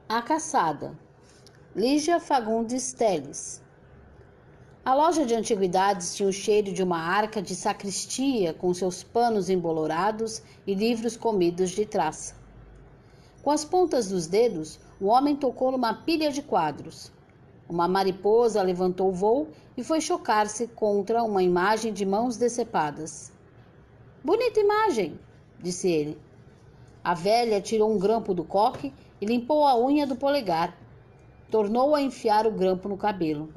A Caçada, Lígia Fagundes Telles. A loja de antiguidades tinha o cheiro de uma arca de sacristia com seus panos embolorados e livros comidos de traça. Com as pontas dos dedos, o homem tocou numa pilha de quadros. Uma mariposa levantou voo e foi chocar-se contra uma imagem de mãos decepadas. Bonita imagem, disse ele. A velha tirou um grampo do coque e limpou a unha do polegar. Tornou a enfiar o grampo no cabelo.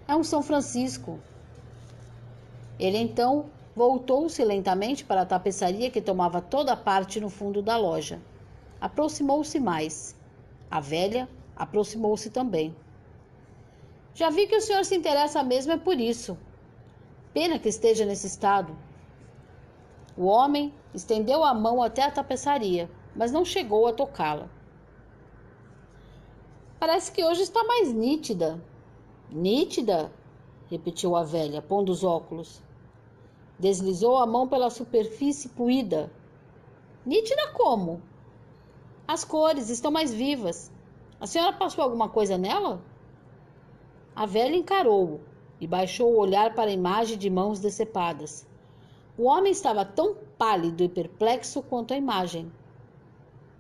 É um São Francisco. Ele então voltou-se lentamente para a tapeçaria que tomava toda a parte no fundo da loja. Aproximou-se mais. A velha aproximou-se também. Já vi que o senhor se interessa mesmo é por isso. Pena que esteja nesse estado. O homem estendeu a mão até a tapeçaria, mas não chegou a tocá-la. Parece que hoje está mais nítida. Nítida? Repetiu a velha, pondo os óculos. Deslizou a mão pela superfície puída. Nítida como? As cores estão mais vivas. A senhora passou alguma coisa nela? A velha encarou-o e baixou o olhar para a imagem de mãos decepadas. O homem estava tão pálido e perplexo quanto a imagem.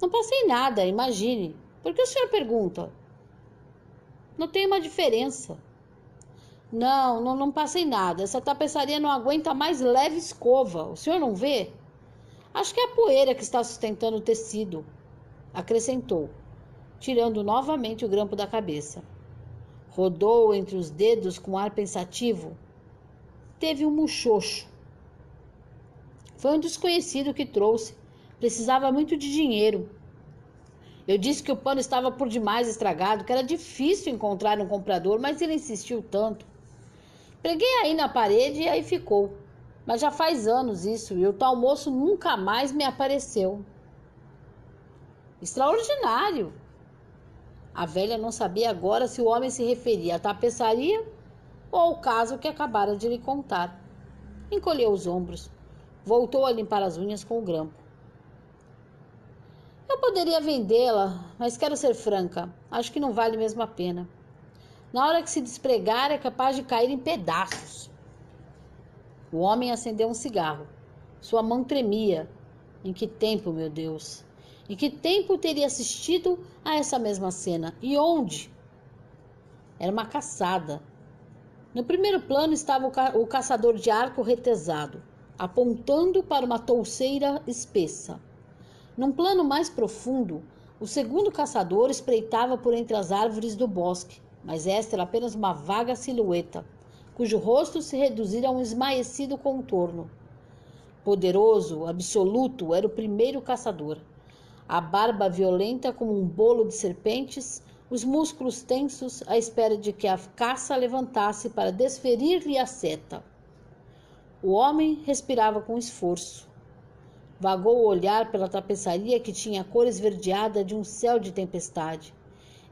Não passei nada, imagine. Por que o senhor pergunta? Não tem uma diferença. Não passei nada. Essa tapeçaria não aguenta mais leve escova. O senhor não vê? Acho que é a poeira que está sustentando o tecido, acrescentou, tirando novamente o grampo da cabeça. Rodou entre os dedos com ar pensativo. Teve um muxoxo. Foi um desconhecido que trouxe. Precisava muito de dinheiro. Eu disse que o pano estava por demais estragado, que era difícil encontrar um comprador, mas ele insistiu tanto. Preguei aí na parede e aí ficou. Mas já faz anos isso, e o tal moço nunca mais me apareceu. Extraordinário! A velha não sabia agora se o homem se referia à tapeçaria ou ao caso que acabara de lhe contar. Encolheu os ombros. Voltou a limpar as unhas com o grampo. Eu poderia vendê-la, mas quero ser franca. Acho que não vale mesmo a pena. Na hora que se despregar, é capaz de cair em pedaços. O homem acendeu um cigarro. Sua mão tremia. Em que tempo, meu Deus? Em que tempo teria assistido a essa mesma cena? E onde? Era uma caçada. No primeiro plano estava o caçador de arco retesado, apontando para uma touceira espessa. Num plano mais profundo, o segundo caçador espreitava por entre as árvores do bosque, mas esta era apenas uma vaga silhueta, cujo rosto se reduzira a um esmaecido contorno. Poderoso, absoluto, era o primeiro caçador. A barba violenta como um bolo de serpentes, os músculos tensos à espera de que a caça levantasse para desferir-lhe a seta. O homem respirava com esforço. Vagou o olhar pela tapeçaria que tinha a cor esverdeada de um céu de tempestade.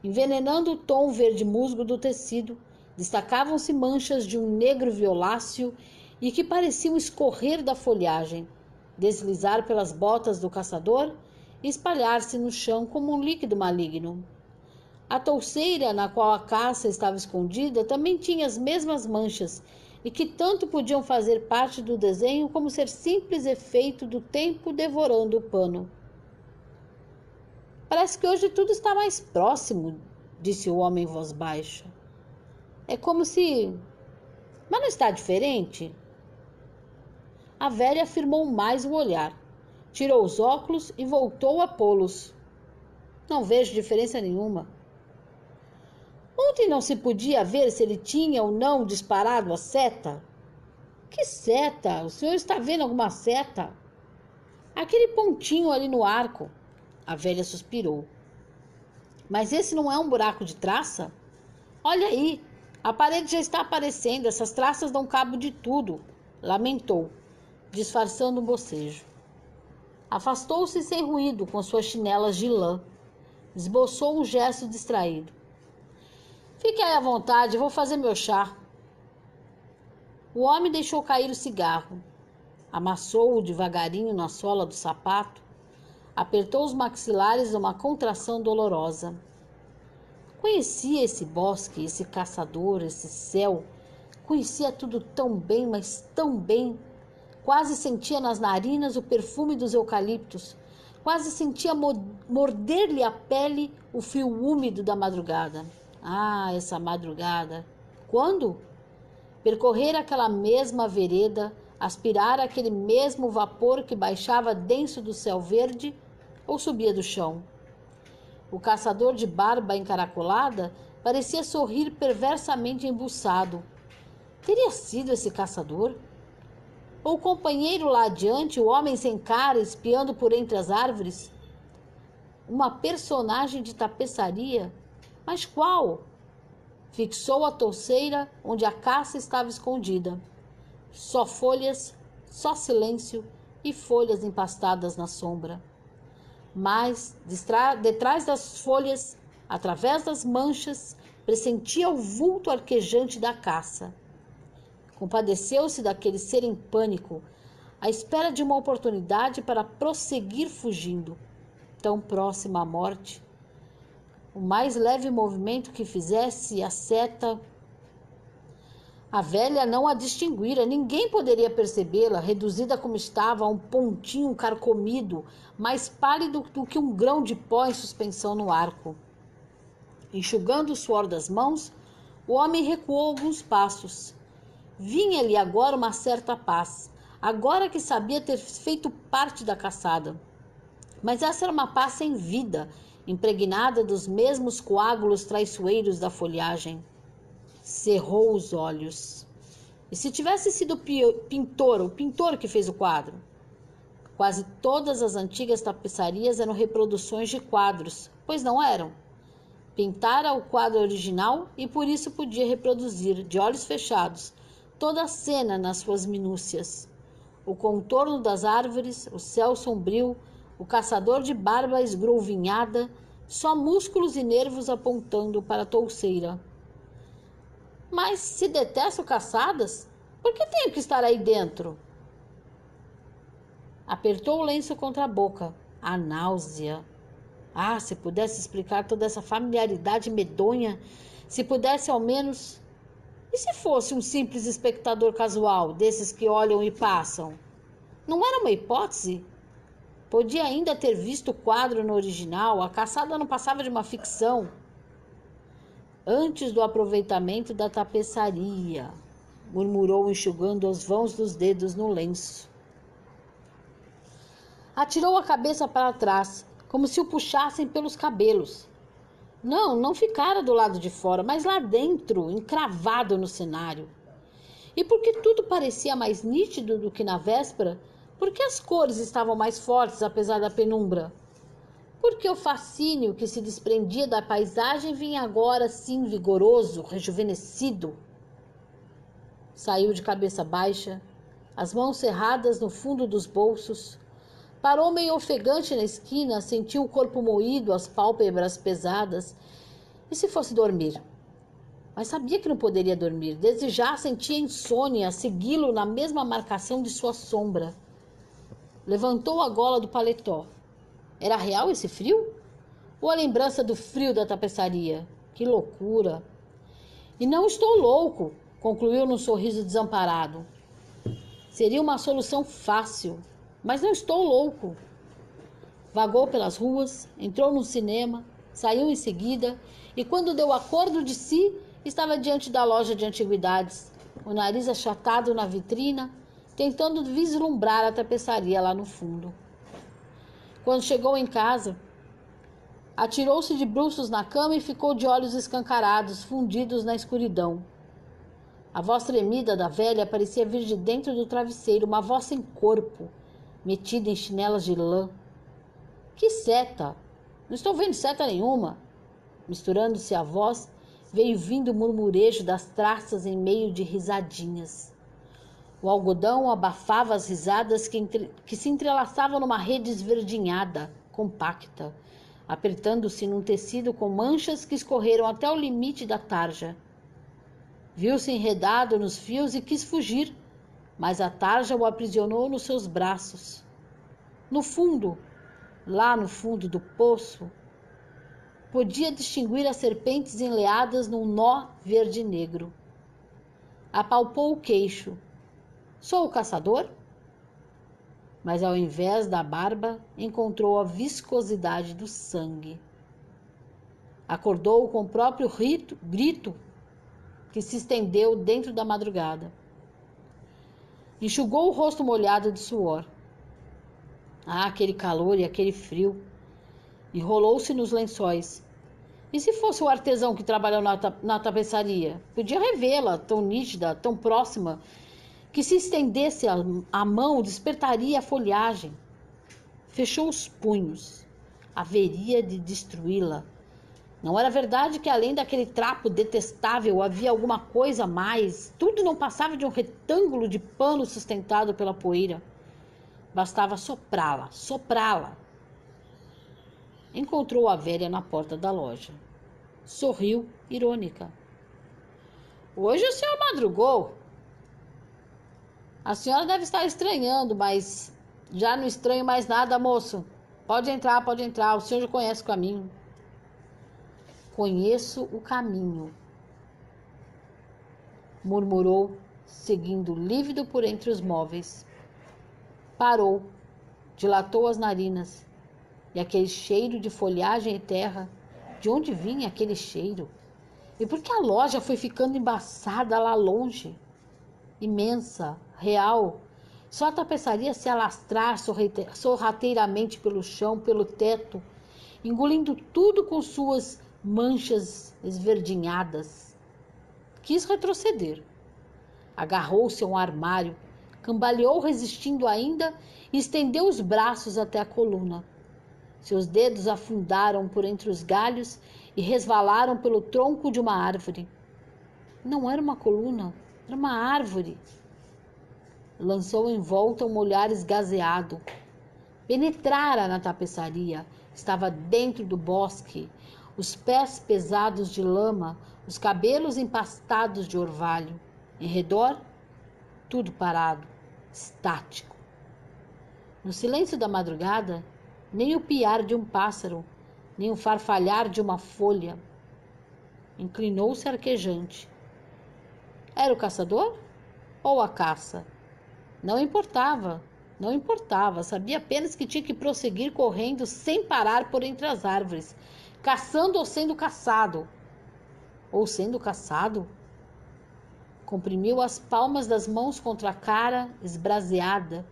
Envenenando o tom verde musgo do tecido, destacavam-se manchas de um negro violáceo e que pareciam escorrer da folhagem, deslizar pelas botas do caçador e espalhar-se no chão como um líquido maligno. A touceira na qual a caça estava escondida também tinha as mesmas manchas e que tanto podiam fazer parte do desenho como ser simples efeito do tempo devorando o pano. Parece que hoje tudo está mais próximo, disse o homem em voz baixa. É como se... Mas não está diferente? A velha afirmou mais o olhar. Tirou os óculos e voltou a pô-los. Não vejo diferença nenhuma. Ontem não se podia ver se ele tinha ou não disparado a seta? Que seta? O senhor está vendo alguma seta? Aquele pontinho ali no arco. A velha suspirou. Mas esse não é um buraco de traça? Olha aí, a parede já está aparecendo, essas traças dão cabo de tudo. Lamentou, disfarçando um bocejo. Afastou-se sem ruído com suas chinelas de lã. Esboçou um gesto distraído. Fique aí à vontade, vou fazer meu chá. O homem deixou cair o cigarro. Amassou-o devagarinho na sola do sapato. Apertou os maxilares numa contração dolorosa. Conhecia esse bosque, esse caçador, esse céu. Conhecia tudo tão bem, mas tão bem. Quase sentia nas narinas o perfume dos eucaliptos. Quase sentia morder-lhe a pele o fio úmido da madrugada. Ah, essa madrugada! Quando? Percorrer aquela mesma vereda, aspirar aquele mesmo vapor que baixava denso do céu verde ou subia do chão. O caçador de barba encaracolada parecia sorrir perversamente embuçado. Teria sido esse caçador? Ou o companheiro lá adiante, o homem sem cara, espiando por entre as árvores? Uma personagem de tapeçaria? Mas qual? Fixou a touceira onde a caça estava escondida. Só folhas, só silêncio e folhas empastadas na sombra. Mas, detrás das folhas, através das manchas, pressentia o vulto arquejante da caça. Compadeceu-se daquele ser em pânico, à espera de uma oportunidade para prosseguir fugindo, tão próxima à morte. O mais leve movimento que fizesse a seta, a velha não a distinguira, ninguém poderia percebê-la, reduzida como estava a um pontinho carcomido, mais pálido do que um grão de pó em suspensão no arco. Enxugando o suor das mãos, o homem recuou alguns passos. Vinha-lhe agora uma certa paz, agora que sabia ter feito parte da caçada. Mas essa era uma paz sem vida, impregnada dos mesmos coágulos traiçoeiros da folhagem. Cerrou os olhos. E se tivesse sido o pintor que fez o quadro? Quase todas as antigas tapeçarias eram reproduções de quadros, pois não eram. Pintara o quadro original e por isso podia reproduzir, de olhos fechados, toda a cena nas suas minúcias. O contorno das árvores, o céu sombrio, o caçador de barba esgrouvinhada, só músculos e nervos apontando para a touceira. Mas se detesto caçadas, por que tenho que estar aí dentro? Apertou o lenço contra a boca. A náusea. Ah, se pudesse explicar toda essa familiaridade medonha, se pudesse ao menos... E se fosse um simples espectador casual, desses que olham e passam? Não era uma hipótese? Podia ainda ter visto o quadro no original, a caçada não passava de uma ficção. Antes do aproveitamento da tapeçaria, murmurou enxugando os vãos dos dedos no lenço. Atirou a cabeça para trás, como se o puxassem pelos cabelos. Não ficara do lado de fora, mas lá dentro, encravado no cenário. E porque tudo parecia mais nítido do que na véspera, porque as cores estavam mais fortes apesar da penumbra? Porque o fascínio que se desprendia da paisagem vinha agora sim vigoroso, rejuvenescido. Saiu de cabeça baixa, as mãos cerradas no fundo dos bolsos. Parou meio ofegante na esquina, sentiu o corpo moído, as pálpebras pesadas. E se fosse dormir? Mas sabia que não poderia dormir. Desde já sentia insônia, segui-lo na mesma marcação de sua sombra. Levantou a gola do paletó. Era real esse frio? Ou a lembrança do frio da tapeçaria? Que loucura! E não estou louco, concluiu num sorriso desamparado. Seria uma solução fácil, mas não estou louco. Vagou pelas ruas, entrou num cinema, saiu em seguida e quando deu acordo de si, estava diante da loja de antiguidades, o nariz achatado na vitrina, tentando vislumbrar a tapeçaria lá no fundo. Quando chegou em casa, atirou-se de bruços na cama e ficou de olhos escancarados, fundidos na escuridão. A voz tremida da velha parecia vir de dentro do travesseiro, uma voz sem corpo, metida em chinelas de lã. Que seta! Não estou vendo seta nenhuma. Misturando-se à voz, veio vindo o murmurejo das traças em meio de risadinhas. O algodão abafava as risadas que se entrelaçavam numa rede esverdinhada, compacta, apertando-se num tecido com manchas que escorreram até o limite da tarja. Viu-se enredado nos fios e quis fugir, mas a tarja o aprisionou nos seus braços. No fundo, lá no fundo do poço, podia distinguir as serpentes enleadas num nó verde e negro. Apalpou o queixo. Sou o caçador? Mas ao invés da barba, encontrou a viscosidade do sangue. Acordou com o próprio grito que se estendeu dentro da madrugada. Enxugou o rosto molhado de suor. Ah, aquele calor e aquele frio. Enrolou-se nos lençóis. E se fosse o artesão que trabalhou na tapeçaria? Podia revê-la, tão nítida, tão próxima, que se estendesse a mão, despertaria a folhagem. Fechou os punhos. Haveria de destruí-la. Não era verdade que além daquele trapo detestável havia alguma coisa a mais? Tudo não passava de um retângulo de pano sustentado pela poeira. Bastava soprá-la, soprá-la. Encontrou a velha na porta da loja. Sorriu, irônica. Hoje o senhor madrugou. A senhora deve estar estranhando, mas já não estranho mais nada, moço. Pode entrar, o senhor já conhece o caminho. Conheço o caminho, murmurou, seguindo lívido por entre os móveis. Parou, dilatou as narinas, e aquele cheiro de folhagem e terra, de onde vinha aquele cheiro? E por que a loja foi ficando embaçada lá longe? Imensa, real, só a tapeçaria se alastrar sorrateiramente pelo chão, pelo teto, engolindo tudo com suas manchas esverdinhadas. Quis retroceder. Agarrou-se a um armário, cambaleou resistindo ainda e estendeu os braços até a coluna. Seus dedos afundaram por entre os galhos e resvalaram pelo tronco de uma árvore. Não era uma coluna, era uma árvore. Lançou em volta um olhar esgazeado. Penetrara na tapeçaria, estava dentro do bosque, os pés pesados de lama, os cabelos empastados de orvalho. Em redor, tudo parado, estático. No silêncio da madrugada, nem o piar de um pássaro, nem o farfalhar de uma folha. Inclinou-se arquejante. Era o caçador ou a caça? Não importava, não importava. Sabia apenas que tinha que prosseguir correndo sem parar por entre as árvores, caçando ou sendo caçado. Ou sendo caçado? Comprimiu as palmas das mãos contra a cara esbraseada.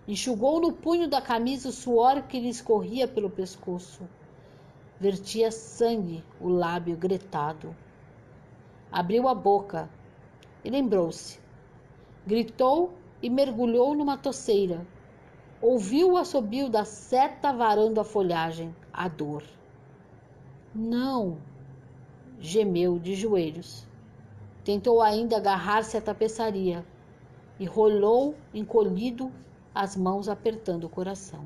Enxugou no punho da camisa o suor que lhe escorria pelo pescoço. Vertia sangue o lábio gretado. Abriu a boca e lembrou-se. Gritou e mergulhou numa toceira. Ouviu o assobio da seta varando a folhagem. A dor. Não! Gemeu de joelhos. Tentou ainda agarrar-se à tapeçaria e rolou encolhido, as mãos apertando o coração.